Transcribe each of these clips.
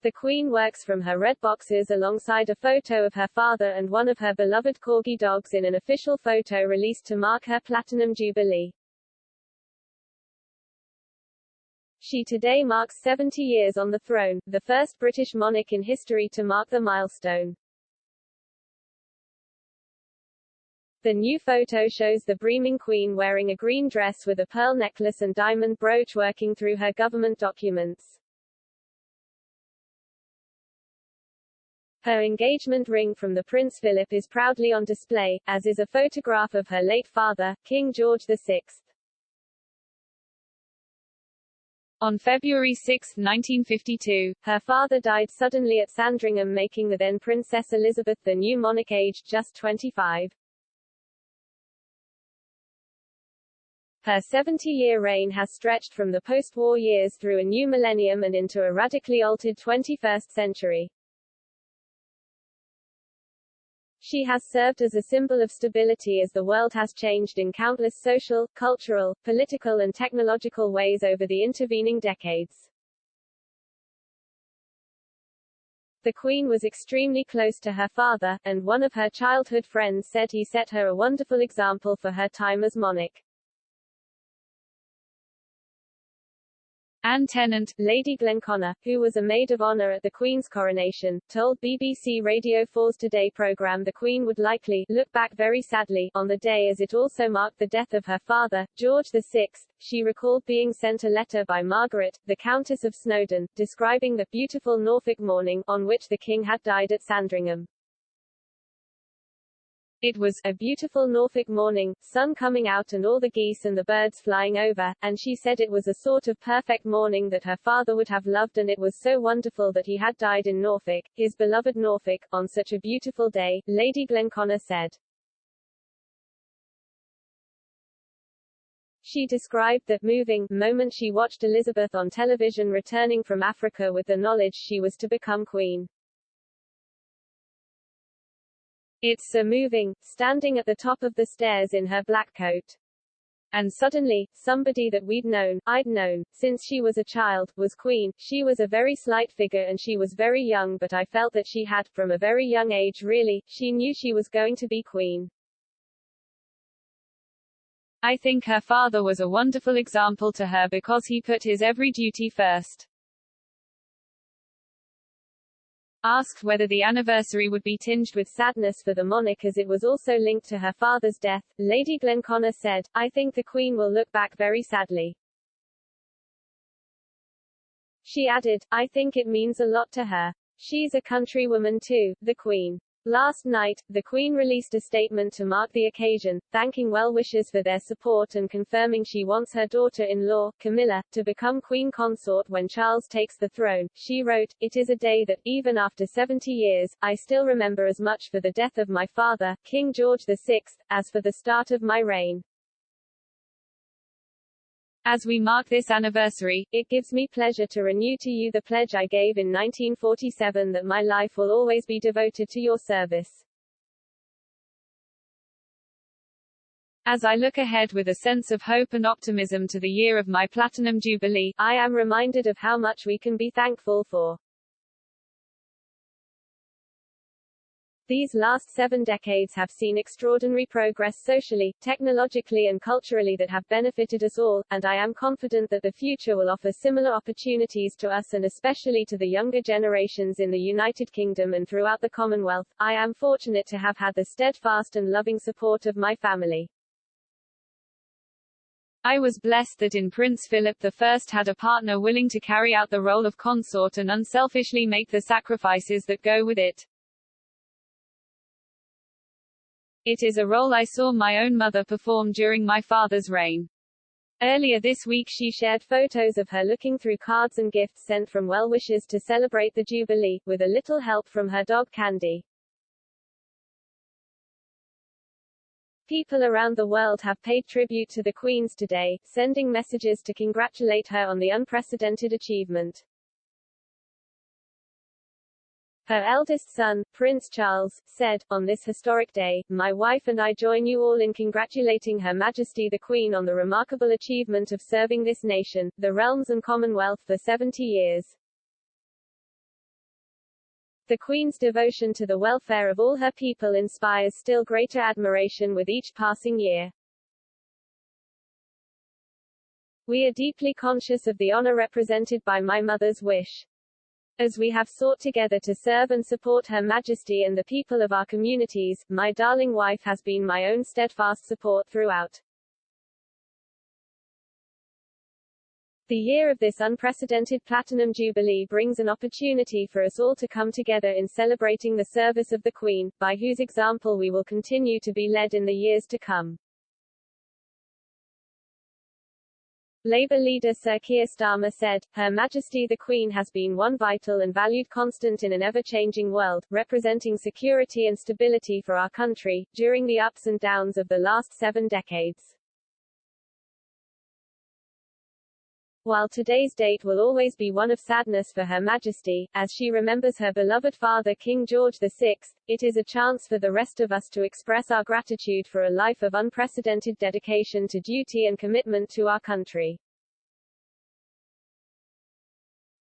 The Queen works from her red boxes alongside a photo of her father and one of her beloved corgi dogs in an official photo released to mark her Platinum Jubilee. She today marks 70 years on the throne, the first British monarch in history to mark the milestone. The new photo shows the beaming Queen wearing a green dress with a pearl necklace and diamond brooch working through her government documents. Her engagement ring from the Prince Philip is proudly on display, as is a photograph of her late father, King George VI. On February 6, 1952, her father died suddenly at Sandringham, making the then Princess Elizabeth the new monarch, aged just 25. Her 70-year reign has stretched from the post-war years through a new millennium and into a radically altered 21st century. She has served as a symbol of stability as the world has changed in countless social, cultural, political and technological ways over the intervening decades. The Queen was extremely close to her father, and one of her childhood friends said he set her a wonderful example for her time as monarch. Anne Tennant, Lady Glenconnor, who was a maid of honour at the Queen's coronation, told BBC Radio 4's Today programme the Queen would likely look back very sadly on the day, as it also marked the death of her father, George VI. She recalled being sent a letter by Margaret, the Countess of Snowdon, describing the beautiful Norfolk morning on which the King had died at Sandringham. It was a beautiful Norfolk morning, sun coming out and all the geese and the birds flying over, and she said it was a sort of perfect morning that her father would have loved, and it was so wonderful that he had died in Norfolk, his beloved Norfolk, on such a beautiful day, Lady Glenconnor said. She described the moving moment she watched Elizabeth on television returning from Africa with the knowledge she was to become Queen. It's so moving, standing at the top of the stairs in her black coat. And suddenly, somebody that I'd known, since she was a child, was Queen. She was a very slight figure and she was very young, but I felt that she had, from a very young age really, she knew she was going to be Queen. I think her father was a wonderful example to her because he put his every duty first. Asked whether the anniversary would be tinged with sadness for the monarch as it was also linked to her father's death, Lady Glenconnor said, I think the Queen will look back very sadly. She added, I think it means a lot to her. She's a countrywoman too, the Queen. Last night, the Queen released a statement to mark the occasion, thanking well-wishers for their support and confirming she wants her daughter-in-law, Camilla, to become Queen Consort when Charles takes the throne. She wrote, It is a day that, even after 70 years, I still remember as much for the death of my father, King George VI, as for the start of my reign. As we mark this anniversary, it gives me pleasure to renew to you the pledge I gave in 1947 that my life will always be devoted to your service. As I look ahead with a sense of hope and optimism to the year of my Platinum Jubilee, I am reminded of how much we can be thankful for. These last 7 decades have seen extraordinary progress socially, technologically and culturally that have benefited us all, and I am confident that the future will offer similar opportunities to us and especially to the younger generations in the United Kingdom and throughout the Commonwealth. I am fortunate to have had the steadfast and loving support of my family. I was blessed that in Prince Philip I had a partner willing to carry out the role of consort and unselfishly make the sacrifices that go with it. It is a role I saw my own mother perform during my father's reign. Earlier this week she shared photos of her looking through cards and gifts sent from well-wishers to celebrate the Jubilee, with a little help from her dog Candy. People around the world have paid tribute to the Queens today, sending messages to congratulate her on the unprecedented achievement. Her eldest son, Prince Charles, said, On this historic day, my wife and I join you all in congratulating Her Majesty the Queen on the remarkable achievement of serving this nation, the realms and Commonwealth for 70 years. The Queen's devotion to the welfare of all her people inspires still greater admiration with each passing year. We are deeply conscious of the honor represented by my mother's wish. As we have sought together to serve and support Her Majesty and the people of our communities, my darling wife has been my own steadfast support throughout. The year of this unprecedented Platinum Jubilee brings an opportunity for us all to come together in celebrating the service of the Queen, by whose example we will continue to be led in the years to come. Labour leader Sir Keir Starmer said, "Her Majesty the Queen has been one vital and valued constant in an ever-changing world, representing security and stability for our country, during the ups and downs of the last 7 decades. While today's date will always be one of sadness for Her Majesty, as she remembers her beloved father King George VI, it is a chance for the rest of us to express our gratitude for a life of unprecedented dedication to duty and commitment to our country."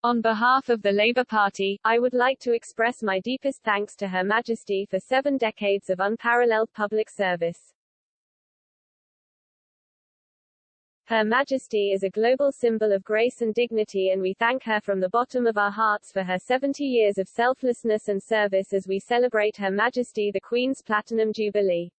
On behalf of the Labour Party, I would like to express my deepest thanks to Her Majesty for 7 decades of unparalleled public service. Her Majesty is a global symbol of grace and dignity, and we thank her from the bottom of our hearts for her 70 years of selflessness and service as we celebrate Her Majesty the Queen's Platinum Jubilee.